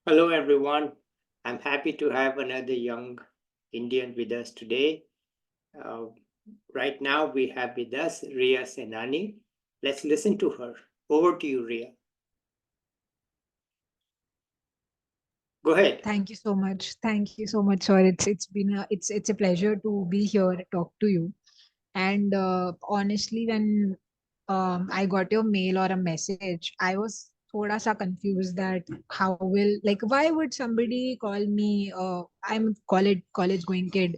Hello, everyone. I'm happy to have another young Indian with us today. Uh, right now, we have with us Riya Senani. Let's listen to her. Over to you, Riya. Go ahead. Thank you so much. Thank you so much, sir. It's a pleasure to be here and talk to you. And honestly, when I got your mail or a message, I was thoda sa confused that how will like why would somebody call me? I'm college going kid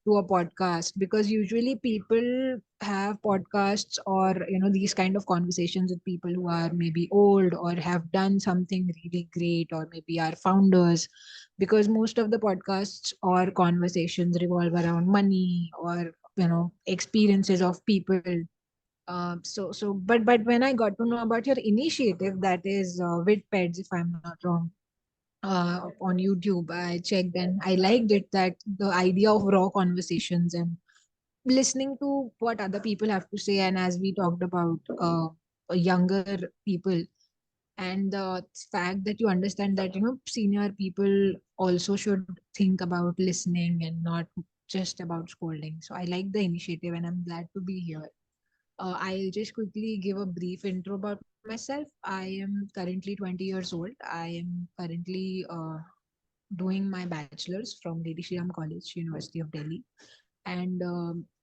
to a podcast, because usually people have podcasts or these kind of conversations with people who are maybe old or have done something really great, or maybe are founders, because most of the podcasts or conversations revolve around money or experiences of people. But when I got to know about your initiative, that is Vidpeds, if I'm not wrong, on YouTube, I checked and I liked it, that the idea of raw conversations and listening to what other people have to say. And as we talked about younger people, and the fact that you understand that senior people also should think about listening and not just about scolding. So I like the initiative and I'm glad to be here. I'll just quickly give a brief intro about myself. I am currently 20 years old. I am currently doing my bachelor's from Lady Shri Ram College, University of Delhi. And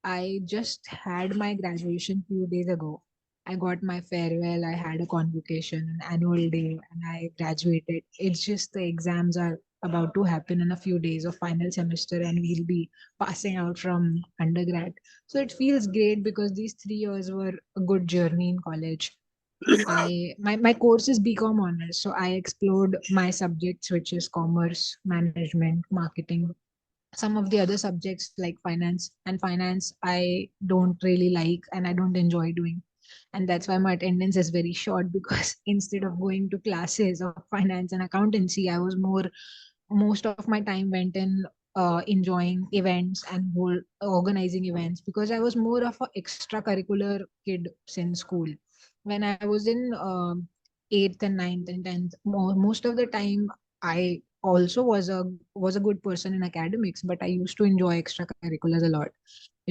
I just had my graduation few days ago. I got my farewell, I had a convocation, an annual day, and I graduated. It's just the exams are about to happen in a few days of final semester, and we'll be passing out from undergrad. So it feels great because these 3 years were a good journey in college. My course is Bcom honors, so I explored my subjects, which is commerce, management, marketing, some of the other subjects like finance I don't really like and I don't enjoy doing, and that's why my attendance is very short because instead of going to classes of finance and accountancy, I was more most of my time went in enjoying events and whole organizing events, because I was more of a extracurricular kid since school. When I was in 8th and ninth and 10th, most of the time I also was a good person in academics, but I used to enjoy extracurriculars a lot.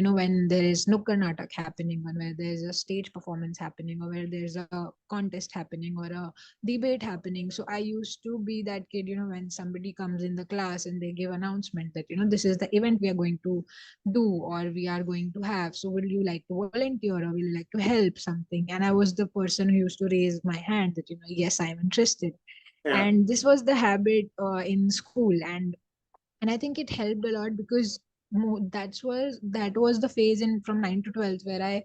When there is nukkad natak happening, when where there's a stage performance happening, or where there's a contest happening or a debate happening. So I used to be that kid, when somebody comes in the class and they give announcement that this is the event we are going to do or we are going to have, so will you like to volunteer or will you like to help something? And I was the person who used to raise my hand that yes, I am interested. Yeah. And this was the habit in school, and I think it helped a lot because that was the phase in from 9 to 12 where I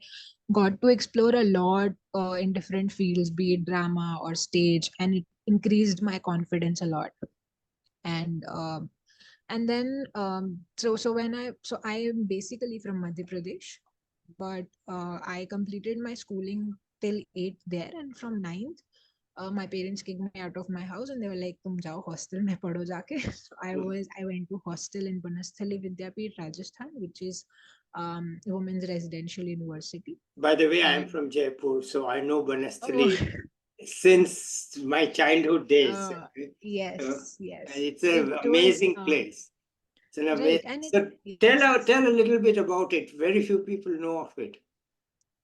got to explore a lot in different fields, be it drama or stage, and it increased my confidence a lot. And then so I am basically from Madhya Pradesh, but I completed my schooling till 8th there, and from ninth my parents kicked me out of my house and they were like, "Tum jao hostel mein padho jaake." So I went to hostel in Banasthali Vidyapith, Rajasthan, which is women's residential university. By the way, I'm And from Jaipur, so I know oh, Banasthali since my childhood days. Uh, yes, yes, it's it an was amazing place. It's an right, amazing. and it So yes. tell a little bit about it. Very few people know of it.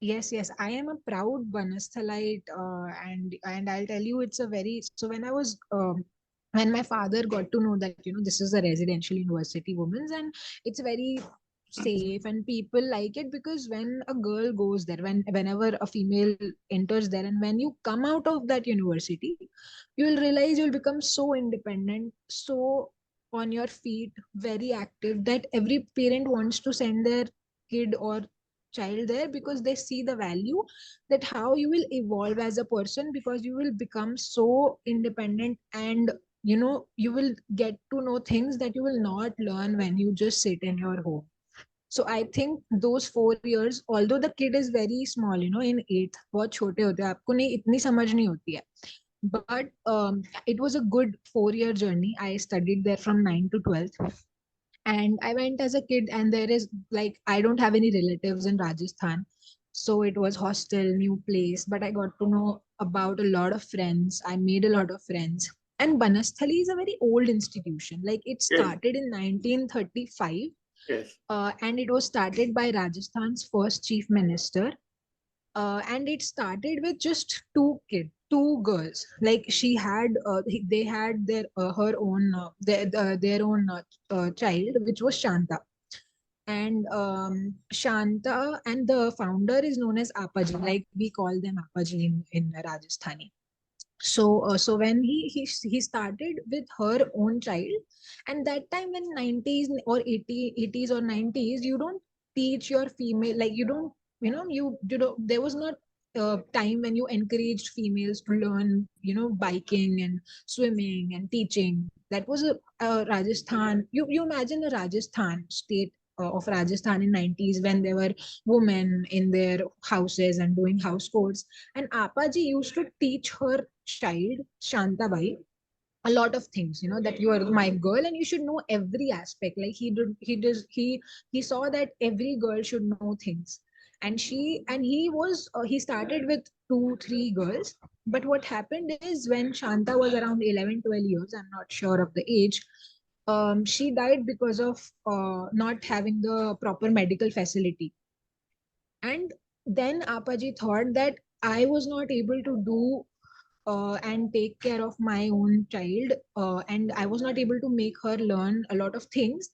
Yes, yes, I am a proud Banasthalite, and I'll tell you, it's a very so when my father got to know that this is a residential university women's, and it's very safe and people like it, because when a girl goes there, whenever a female enters there, and when you come out of that university, you will realize you'll become so independent, so on your feet, very active, that every parent wants to send their kid or child there because they see the value, that how you will evolve as a person, because you will become so independent, and you will get to know things that you will not learn when you just sit in your home. So I think those 4 years, although the kid is very small, in eighth, बहुत छोटे होते हैं, आपको नहीं इतनी समझ नहीं होती है, but it was a good 4 year journey. I studied there from 9 to 12th, and I went as a kid, and there is like I don't have any relatives in Rajasthan, so it was hostel, new place, but I got to know about a lot of friends. I made a lot of friends, And Banasthali is a very old institution. Like it Yes, started in 1935, yes, and it was started by Rajasthan's first chief minister. And it started with just two girls. Like she had, they had their her own their own child, which was Shanta. And Shanta and the founder is known as Apaji. Like we call them Apaji in Rajasthani. So when he started with her own child. And that time in 90s or 80s or 90s, you don't teach your female, like you don't, you know, there was not time when you encouraged females to learn, biking and swimming and teaching. That was a Rajasthan. You imagine a Rajasthan state, of Rajasthan in 90s, when there were women in their houses and doing house chores. And Apaji used to teach her child, Shantabai, a lot of things, that you are my girl and you should know every aspect. Like he saw that every girl should know things. And he started with 2 3 girls. But what happened is, when Shanta was around 11 12 years, I'm not sure of the age, she died because of not having the proper medical facility. And then Apaji thought that I was not able to do and take care of my own child, and I was not able to make her learn a lot of things.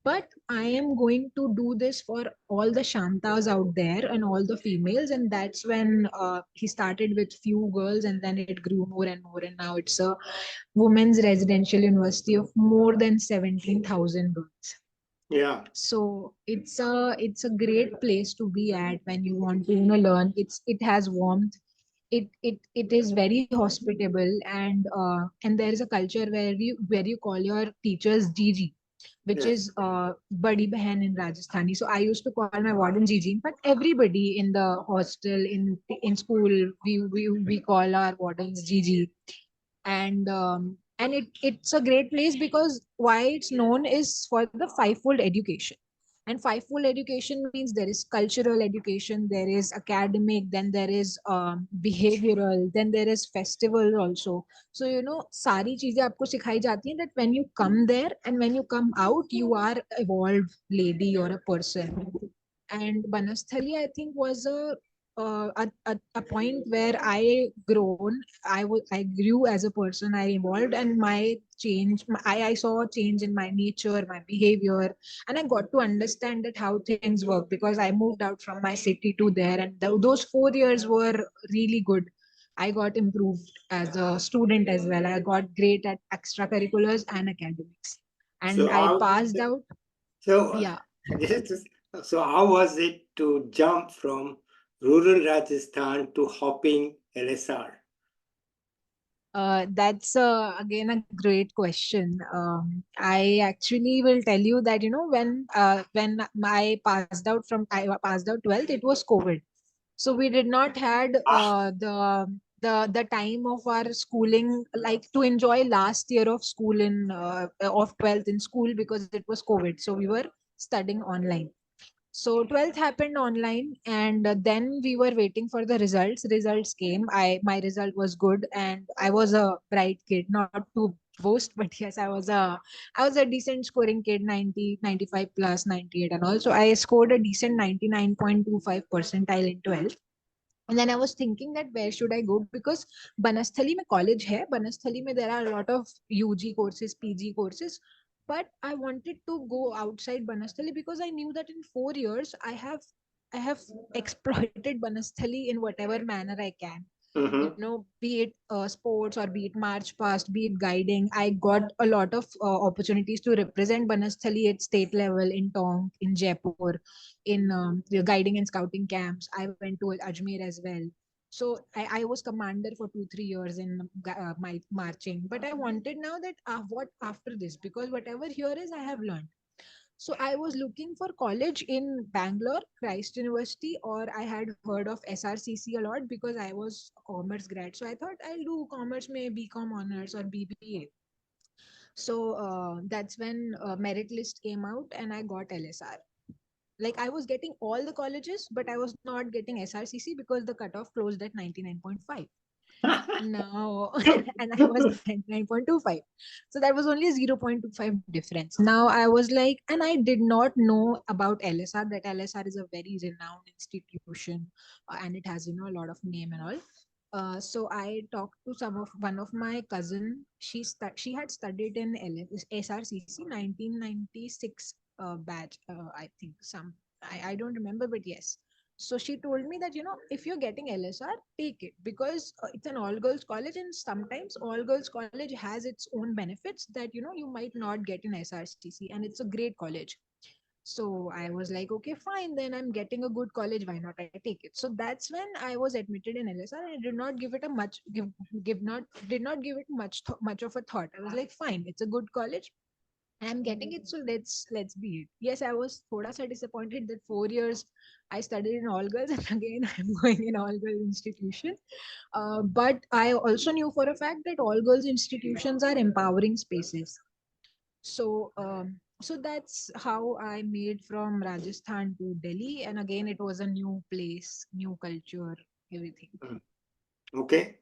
But I am going to do this for all the Shantas out there and all the females. And that's when he started with few girls, and then it grew more and more. And now it's a women's residential university of more than 17,000 girls. yeah, So it's a great place to be at when you want to learn. It has warmth. It is very hospitable. And there is a culture where you call your teachers Gigi, which yes. is Badi Behan in Rajasthani. So I used to call my warden Gigi. In fact, everybody in the hostel, in school, we call our wardens Gigi. And it's a great place because why it's known is for the fivefold education. And fivefold education means there is cultural education, there is academic, then there is behavioral, then there is festival also. So सारी चीजें आपको सिखाई जाती हैं, that when you come there and when you come out, you are evolved lady or a person. And Banasthali, I think, was a point where I grew as a person. I evolved, and I saw a change in my nature, my behavior. And I got to understand that how things work, because I moved out from my city to there. And those 4 years were really good. I got improved as a student as well. I got great at extracurriculars and academics. And So I how passed out. so Yeah. this is, so how was it to jump from rural Rajasthan to hopping LSR? That's again a great question. I actually will tell you that when I passed out 12th, it was COVID. So we did not had Ah, the time of our schooling, like to enjoy last year of school of 12th in school, because it was COVID. So we were studying online. So 12th happened online, and then we were waiting for the results. Results came. My result was good, and I was a bright kid, not to boast, but yes, I was a decent scoring kid, 90, 95 plus, 98, and also I scored a decent 99.25 percentile in 12th. And then I was thinking that where should I go, because Banasthali mein college hai. Banasthali mein there are a lot of UG courses, PG courses. But I wanted to go outside Banasthali, because I knew that in 4 years I have exploited Banasthali in whatever manner I can. mm-hmm. Be it sports, or be it march past, be it guiding. I got a lot of opportunities to represent Banasthali at state level, in Tonk, in Jaipur, in the guiding and scouting camps. I went to Ajmer as well. So I was commander for 2 3 years in my marching. But I wanted now that what after this, because whatever here is, I have learned. So I was looking for college in Bangalore, Christ University, or I had heard of SRCC a lot because I was a commerce grad. So I thought I'll do commerce, may Bcom honors or BBA. So that's when merit list came out and I got LSR. Like I was getting all the colleges, but I was not getting SRCC because the cutoff closed at 99.5. Now, and I was 99.25. So that was only a 0.25 difference. Now I was like, and I did not know about LSR, that LSR is a very renowned institution, and it has, a lot of name and all. So I talked to one of my cousin. She had studied in SRCC 1996 batch. I think I don't remember, but yes. So she told me that, if you're getting LSR, take it, because it's an all girls college, and sometimes all girls college has its own benefits that, you might not get in SRCC, and it's a great college. So I was like, okay, fine, then I'm getting a good college. Why not I take it? So that's when I was admitted in LSR. I did not give it a much give not did not give it much of a thought. I was like, fine, it's a good college. I'm getting it, so let's be it. Yes, I was thoda sa disappointed that 4 years I studied in all girls, and again I'm going in all girls institution. But I also knew for a fact that all girls institutions are empowering spaces. So that's how I made from Rajasthan to Delhi, and again it was a new place, new culture, everything. Mm. Okay.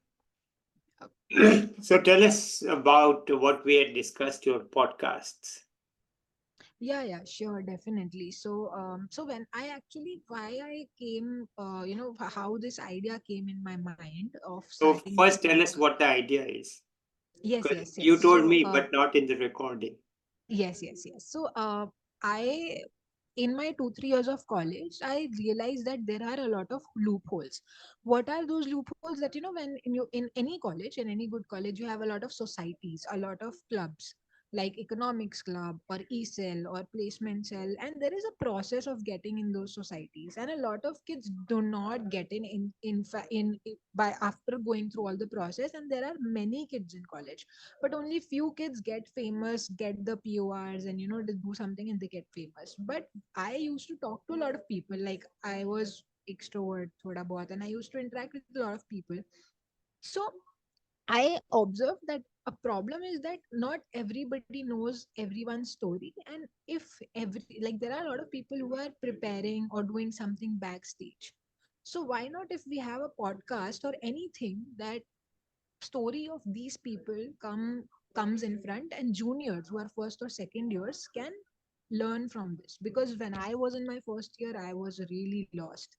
So tell us about what we had discussed your podcasts. Yeah, sure, definitely. So when I actually why I came, how this idea came in my mind of So starting this first tell podcast. us what the idea is. Yes, Because yes, yes. you told So me, but not in the recording. yes. So I in my 2 3 years of college, I realized that there are a lot of loopholes. What are those loopholes? That, when in any college, in any good college, you have a lot of societies, a lot of clubs, like economics club or e-cell or placement cell, and there is a process of getting in those societies, and a lot of kids do not get in by after going through all the process, and there are many kids in college, but only few kids get famous, get the PORs, and, they do something and they get famous. But I used to talk to a lot of people. Like, I was extrovert thoda bahut, and I used to interact with a lot of people. So I observed that a problem is that not everybody knows everyone's story, and if every like there are a lot of people who are preparing or doing something backstage. So why not, if we have a podcast or anything, that story of these people comes in front, and juniors who are first or second years can learn from this. Because when I was in my first year, I was really lost,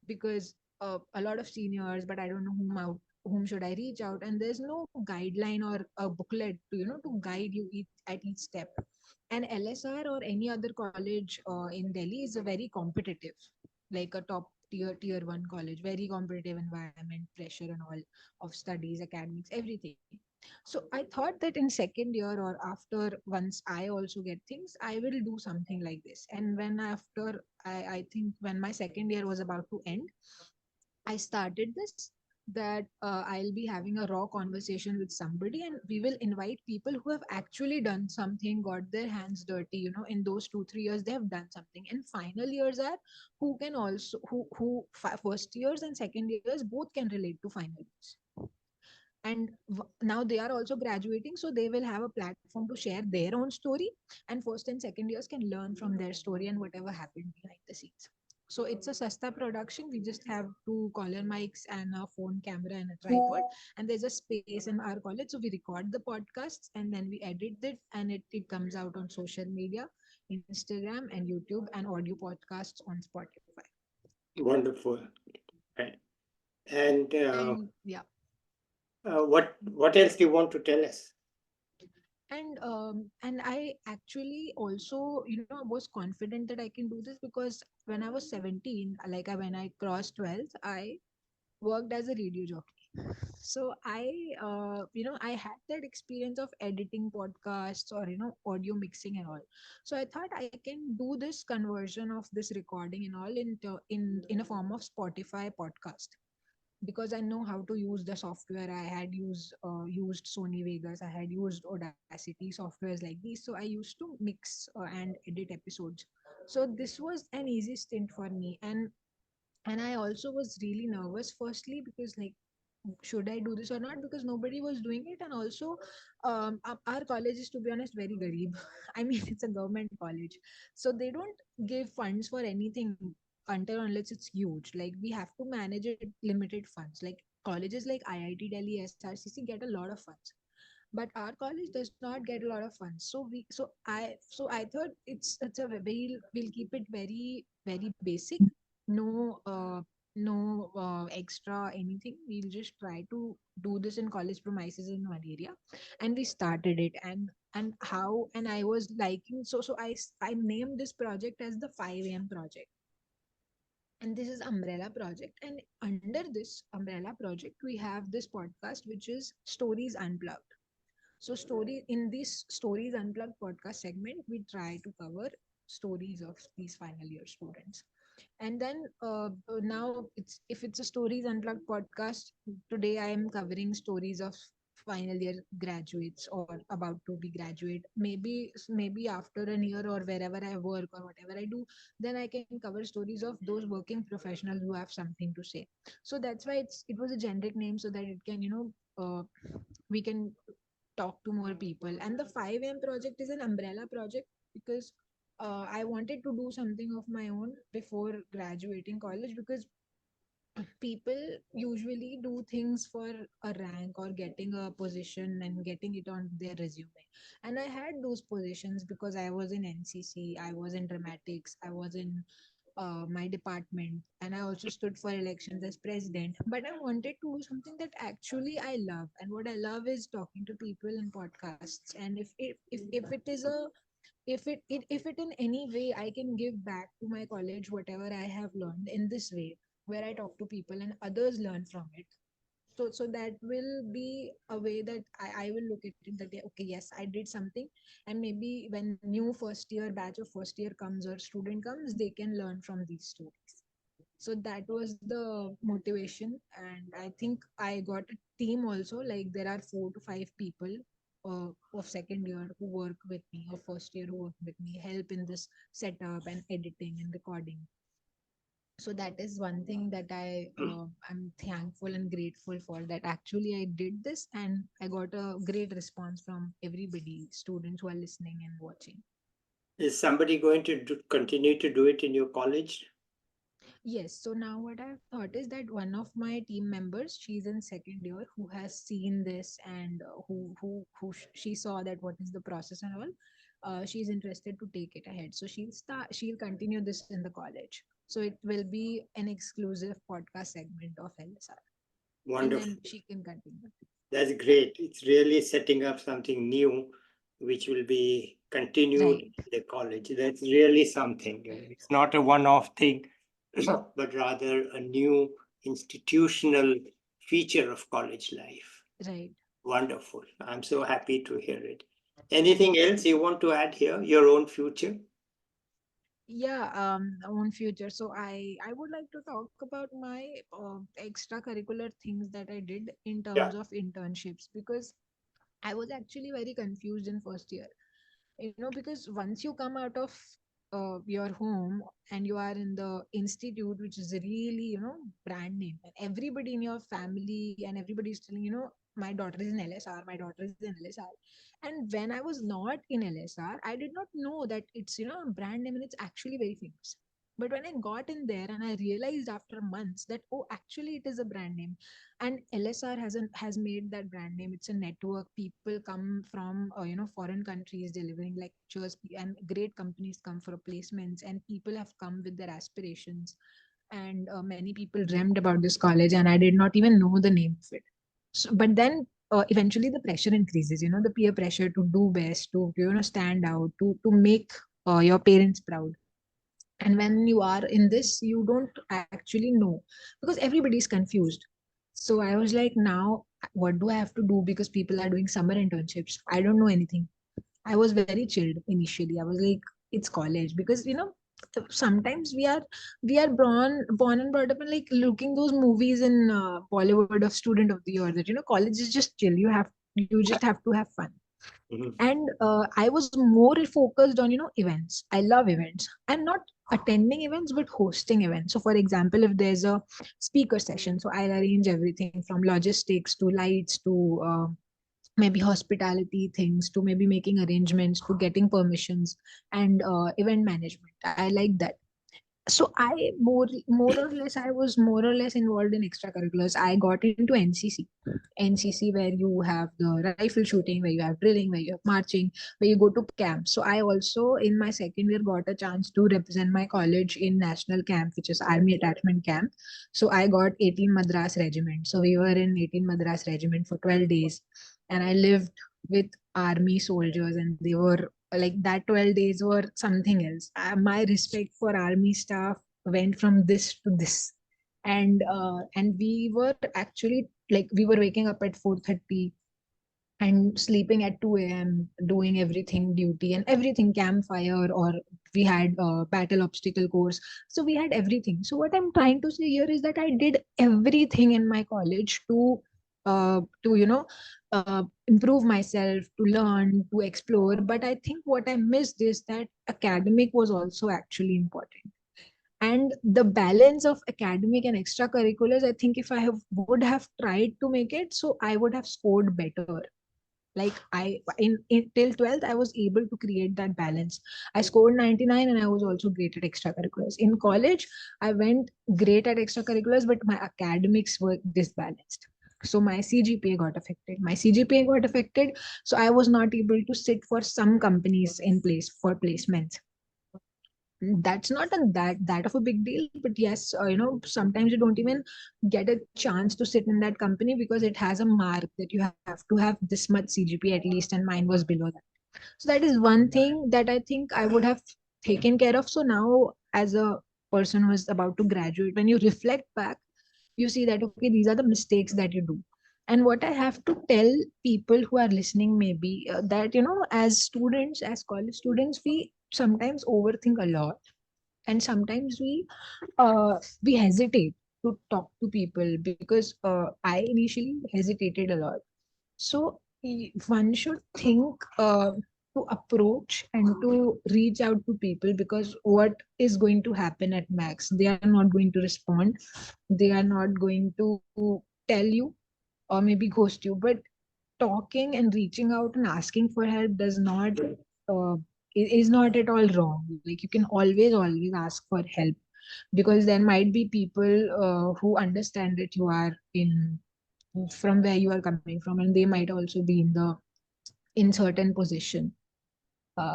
because a lot of seniors, but I don't know whom should I reach out, and there's no guideline or a booklet to, to guide you at each step. And LSR or any other college in Delhi is a very competitive, like a top tier one college, very competitive environment, pressure and all of studies, academics, everything. So I thought that in second year, or after, once I also get things, I will do something like this. And when after, I think when my second year was about to end, I started this, that I'll be having a raw conversation with somebody, and we will invite people who have actually done something, got their hands dirty, in those 2 3 years they have done something. And final years are who can also first years and second years both can relate to final years. And now they are also graduating, so they will have a platform to share their own story, and first and second years can learn from their story and whatever happened behind the scenes. So it's a sasta production. We just have two collar mics and a phone camera and a tripod, and there's a space in our college, so we record the podcasts and then we edit it, and it comes out on social media, Instagram and YouTube, and audio podcasts on Spotify. Wonderful. Right. And And yeah. what else do you want to tell us? And I actually also, was confident that I can do this, because when I was 17, when I crossed 12th, I worked as a radio jockey. So I had that experience of editing podcasts, or audio mixing and all. So I thought I can do this conversion of this recording and all in a form of Spotify podcast, because I know how to use the software. I had used Sony Vegas, I had used Audacity softwares like these. So I used to mix and edit episodes. So this was an easy stint for me, and I also was really nervous, firstly because, like, should I do this or not, because nobody was doing it. And also, our college is, to be honest, very garib. I mean, it's a government college, so they don't give funds for anything until unless it's huge. Like, we have to manage it limited funds, like colleges like IIT Delhi, SRCC get a lot of funds, but our college does not get a lot of funds. So I thought it's a we'll keep it very basic. No uh, no uh, extra anything. We'll just try to do this in college premises in one area. And we started it. And I was liking, so I named this project as the 5 a.m. project. And this is umbrella project, and under this umbrella project we have this podcast which is Stories Unplugged. So, in this Stories Unplugged podcast segment, we try to cover stories of these final year students. And then now, if it's a Stories Unplugged podcast, today I am covering stories of final year graduates or about to be graduate. Maybe after a year or wherever I work or whatever I do, then I can cover stories of those working professionals who have something to say. So that's why it was a generic name, so that it can, we can talk to more people. And the 5 a.m. project is an umbrella project because I wanted to do something of my own before graduating college, because people usually do things for a rank or getting a position and getting it on their resume. And I had those positions because I was in NCC, I was in dramatics, I was in my department, and I also stood for elections as president. But I wanted to do something that actually I love, and what I love is talking to people in podcasts. And if it is a if it in any way I can give back to my college whatever I have learned in this way, where I talk to people and others learn from it. So that will be a way that I will look at it, that okay, yes, I did something. And maybe when new first year batch of first year comes or student comes, they can learn from these stories. So that was the motivation. And I think I got a team also, like there are 4 to 5 people of second year who work with me, or first year who work with me, help in this setup and editing and recording. So that is one thing that I'm thankful and grateful for, that actually I did this and I got a great response from everybody, students who are listening and watching. Is somebody going to continue to do it in your college? Yes, so now what I've thought is that one of my team members, she's in second year, who has seen this, and she saw that what is the process and all. She's interested to take it ahead, so she'll continue this in the college. So it will be an exclusive podcast segment of LSR, and Wonderful. then she can continue. That's great. It's really setting up something new which will be continued Right, in the college. That's really something. It's not a one off thing, but rather a new institutional feature of college life. right. Wonderful. I'm so happy to hear it. Anything else you want to add here? Your own future? Yeah, on future. So I would like to talk about my extracurricular things that I did in Yeah. terms of internships, because I was actually very confused in first year. Because once you come out of your home and you are in the institute, which is a really, brand name, and everybody in your family and everybody is telling, my daughter is in LSR, my daughter is in LSR. And when I was not in LSR, I did not know that it's, a brand name and it's actually very famous. But when I got in there and I realized after months that, oh, actually it is a brand name. And LSR has made that brand name. It's a network. People come from foreign countries delivering lectures, and great companies come for placements, and people have come with their aspirations. And many people dreamed about this college, and I did not even know the name of it. But then eventually the pressure increases, the peer pressure to do best, to stand out, to make your parents proud. And when you are in this, you don't actually know, because everybody is confused. So I was like, now what do I have to do? Because people are doing summer internships, I don't know anything. I was very chilled initially. I was like, it's college. Because sometimes we are born and brought up in, like, looking those movies in Bollywood of student of the year, that college is just chill, you just have to have fun. Mhm. And I was more focused on events. I love events, and not attending events but hosting events. So for example, if there's a speaker session, so I'll arrange everything from logistics to lights to maybe hospitality things, to maybe making arrangements, to getting permissions, and event management. I like that. So I more or less I was more or less involved in extracurriculars. I got into NCC where you have the rifle shooting, where you have drilling, where you have marching, where you go to camp. So I also in my second year got a chance to represent my college in national camp, which is army attachment camp. So I got 18 Madras regiment. So we were in 18 Madras regiment for 12 days, and I lived with army soldiers, and they were like that 12 days were something else. My respect for army staff went from this to this. And we were actually like we were waking up at 4:30 and sleeping at 2 a.m., doing everything duty and everything campfire, or we had battle obstacle course. So we had everything. So what I'm trying to say here is that I did everything in my college to improve myself, to learn, to explore. But I think what I missed is that academic was also actually important, and the balance of academic and extracurriculars. I think if would have tried to make it, so I would have scored better. Like in till 12th I was able to create that balance. I scored 99 and I was also great at extracurriculars. In college I went great at extracurriculars, but my academics were disbalanced. So my cgpa got affected. So I was not able to sit for some companies in place for placements. That's not that of a big deal, but yes, sometimes you don't even get a chance to sit in that company because it has a mark that you have to have this much cgpa at least, and mine was below that. So that is one thing that I think I would have taken care of. So now as a person who is about to graduate, when you reflect back, you see that okay, these are the mistakes that you do. And what I have to tell people who are listening maybe, that as students, as college students, we sometimes overthink a lot, and sometimes we hesitate to talk to people because I initially hesitated a lot. So one should think to approach and to reach out to people, because what is going to happen at max? They are not going to respond. They are not going to tell you, or maybe ghost you. But talking and reaching out and asking for help does not is not at all wrong. Like you can always ask for help, because there might be people who understand that you are in from where you are coming from, and they might also be in certain position.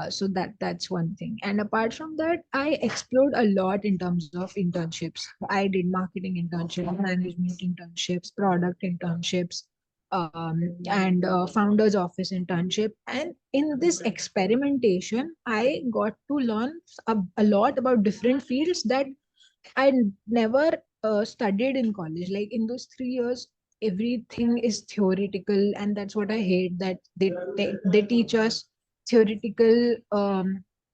So that's one thing. And apart from that, I explored a lot in terms of internships. I did marketing internships, management internships, product internships, and founders office internship. And in this experimentation I got to learn a lot about different fields that I never studied in college. Like in those 3 years, everything is theoretical, and that's what I hate. That they teach us theoretical,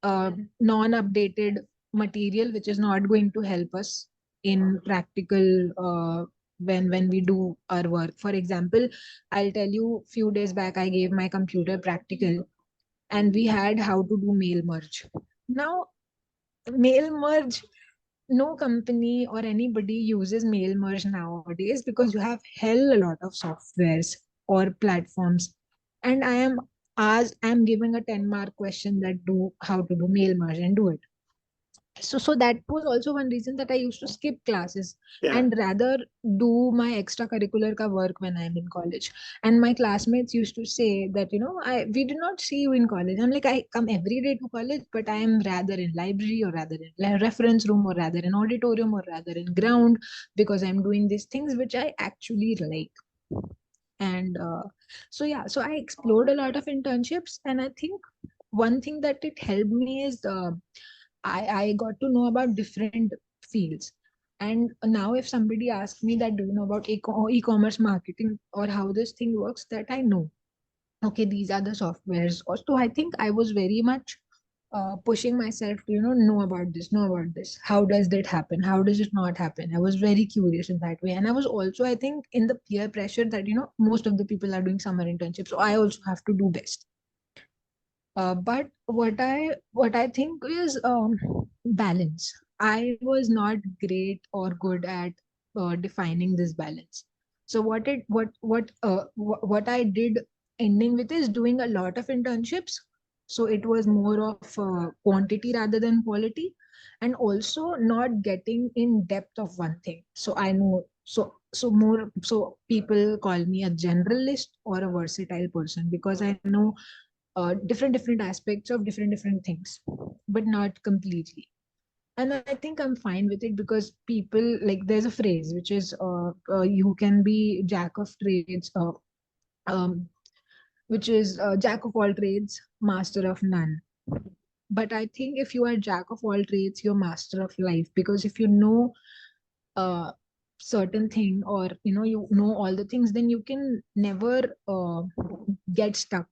non-updated material, which is not going to help us in practical. When we do our work, for example, I'll tell you. Few days back, I gave my computer practical, and we had how to do mail merge. Now, mail merge, no company or anybody uses mail merge nowadays, because you have hell a lot of softwares or platforms. And I'm giving a 10-mark question that do how to do mail merge and do it. So that was also one reason that I used to skip classes Yeah. and rather do my extracurricular ka work when I'm in college. And my classmates used to say that, I we did not see you in college. I'm like, I come every day to college, but I am rather in library, or rather in reference room, or rather in auditorium, or rather in ground, because I'm doing these things which I actually like. And so yeah, so I explored a lot of internships, and I think one thing that it helped me is I got to know about different fields. And now if somebody asks me that, do you know about e-commerce marketing, or how this thing works, that I know, okay, these are the softwares. Also, I think I was very much pushing myself to know about this, how does that happen, how does it not happen. I was very curious in that way. And I was also, I think, in the peer pressure that most of the people are doing summer internships, so I also have to do best. But what I think is balance. I was not great or good at defining this balance. So what I did ending with is doing a lot of internships. So it was more of quantity rather than quality. and also not getting in depth of one thing. So I know, so people call me a generalist or a versatile person because I know different aspects of different things, but not completely. And I think I'm fine with it because people, like, there's a phrase which is you can be jack of trades, um, which is jack of all trades, master of none. But I think if you are jack of all trades, you're master of life, because if you know a certain thing, or you know all the things, then you can never get stuck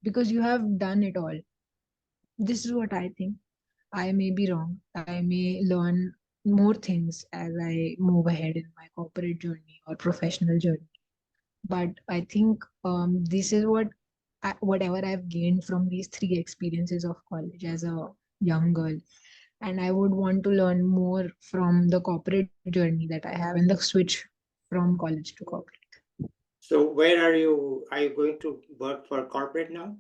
because you have done it all. This is what I think. I may be wrong. I may learn more things as I move ahead in my corporate journey or professional journey. But I think this is whatever I've gained from these three experiences of college as a young girl. And I would want to learn more from the corporate journey that I have and the switch from college to corporate. So where are you? Are you going to work for corporate now?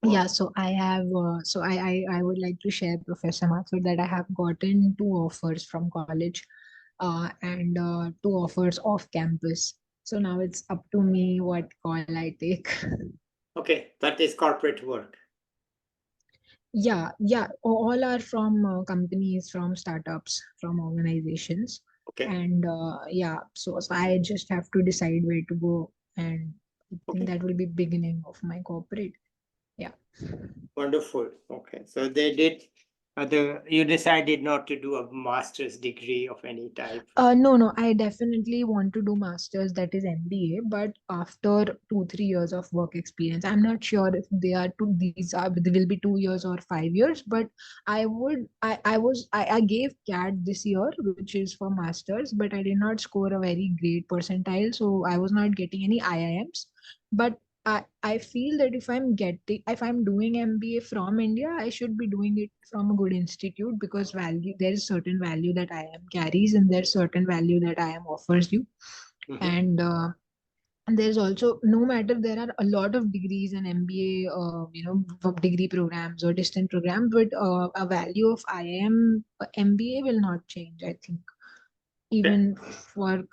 Yeah, Or so I have, I would like to share, Professor Mathur, that I have gotten two offers from college, and two offers off campus. So now it's up to me what call I take. okay, that is corporate work. Yeah, yeah, all are from companies, from startups, from organizations. Okay, And yeah, so I just have to decide where to go. And I think okay, that will be beginning of my corporate. Yeah. wonderful. Okay, so they did. The you decided not to do a master's degree of any type. No, no, I definitely want to do masters, that is MBA, but after 2, 3 years of work experience. I'm not sure if they are two, these are, they will be 2 years or 5 years, but I gave CAT this year, which is for masters, but I did not score a very great percentile, so I was not getting any IIMs. But I feel that if I'm doing MBA from India, I should be doing it from a good institute, because value, there is certain value that IIM carries, and there's certain value that IIM offers you. Mhm. And there's also, no matter, there are a lot of degrees in MBA, degree programs or distant programs, but a value of IIM MBA will not change, I think, Okay, even for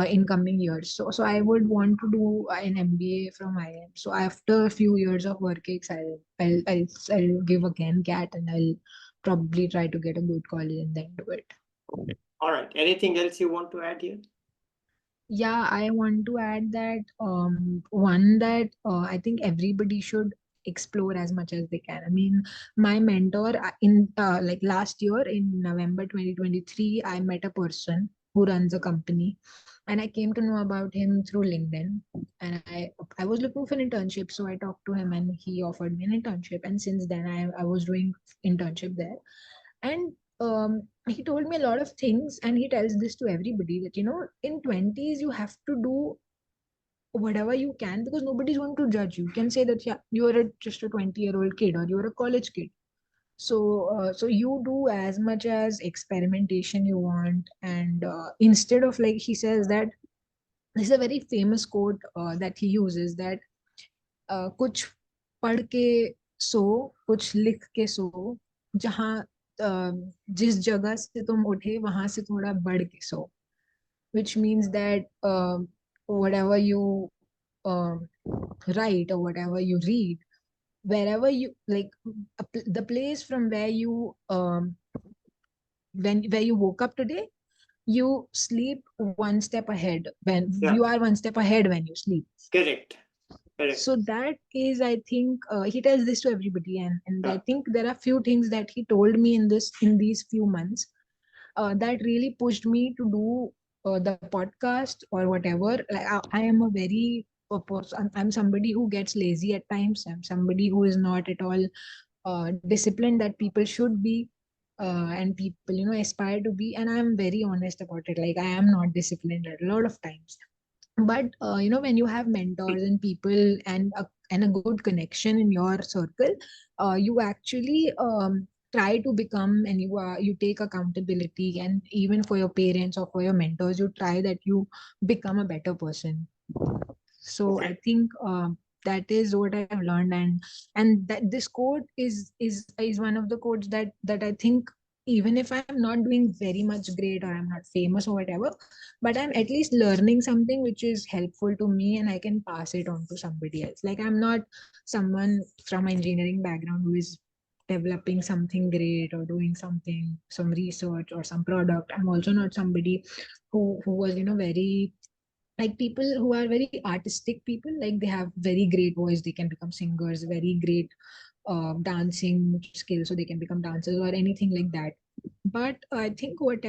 in coming years. So I would want to do an MBA from IIM. So after a few years of work ex, I'll give again CAT, and I'll probably try to get a good college and then do it. okay. All right. Anything else you want to add here? Yeah, I want to add that one that I think everybody should explore as much as they can. I mean, my mentor in like last year in November 2023, I met a person who runs a company, and I came to know about him through LinkedIn. And I was looking for an internship, so I talked to him, and he offered me an internship. And since then, I was doing internship there. And he told me a lot of things, and he tells this to everybody, that in 20s you have to do whatever you can, because nobody's going to judge you. You can say that, yeah, you're just a 20-year-old kid, or you're a college kid. So you do as much as experimentation you want. And instead of, like, he says that, this is a very famous quote that he uses, that कुछ पढ़ के सो, कुछ लिख के सो, जहाँ जिस जगह से तुम उठे वहां से थोड़ा बढ़ के सो, which means that whatever you write, or whatever you read, wherever you like, the place from where you where you woke up today, you sleep one step ahead, when you Yeah, are one step ahead when you sleep. correct, correct. So that is, I think, he tells this to everybody. And I Yeah, think there are few things that he told me in these few months that really pushed me to do the podcast or whatever. Like, I am a very I'm somebody who gets lazy at times. I'm somebody who is not at all disciplined that people should be, and people aspire to be. And I'm very honest about it, like, I am not disciplined at a lot of times. But when you have mentors and people, and a good connection in your circle, you actually try to become, and you take accountability, and even for your parents or for your mentors, you try that you become a better person. So I okay. think That is what I've learned. And that this code is one of the codes that I think, even if I'm not doing very much great or I'm not famous or whatever, but I'm at least learning something which is helpful to me and I can pass it on to somebody else. Like, I'm not someone from an engineering background who is developing something great or doing something, some research or some product. I'm also not somebody who was, very, like, people who are very artistic people, like they have very great voice, they can become singers, very great dancing skills, so they can become dancers or anything like that. But I think what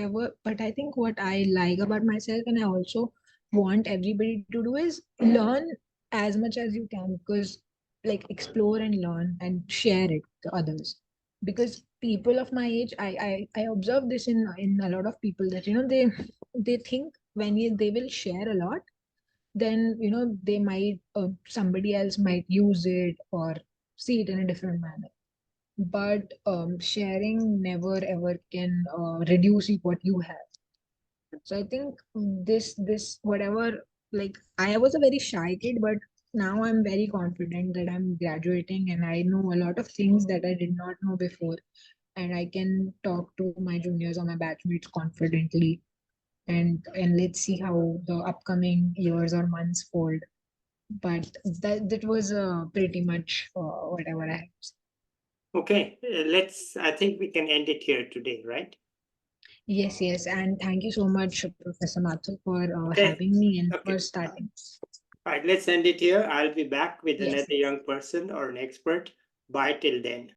I like about myself, and I also want everybody to do, is learn as much as you can, because, like, explore and learn and share it to others. Because people of my age, I observe this in a lot of people, that they think when they will share a lot, then they might, somebody else might use it or see it in a different manner. But sharing never ever can reduce what you have. So I think this whatever, like, I was a very shy kid, but now I'm very confident that I'm graduating and I know a lot of things that I did not know before, and I can talk to my juniors or my batchmates confidently. And let's see how the upcoming years or months fold. But that was pretty much whatever I have to say. Okay, I think we can end it here today, right? Yes, yes, and thank you so much, Professor Mathur, for Okay, having me and for okay. starting. All right, let's end it here. I'll be back with Yes, another yes. young person or an expert. Bye till then.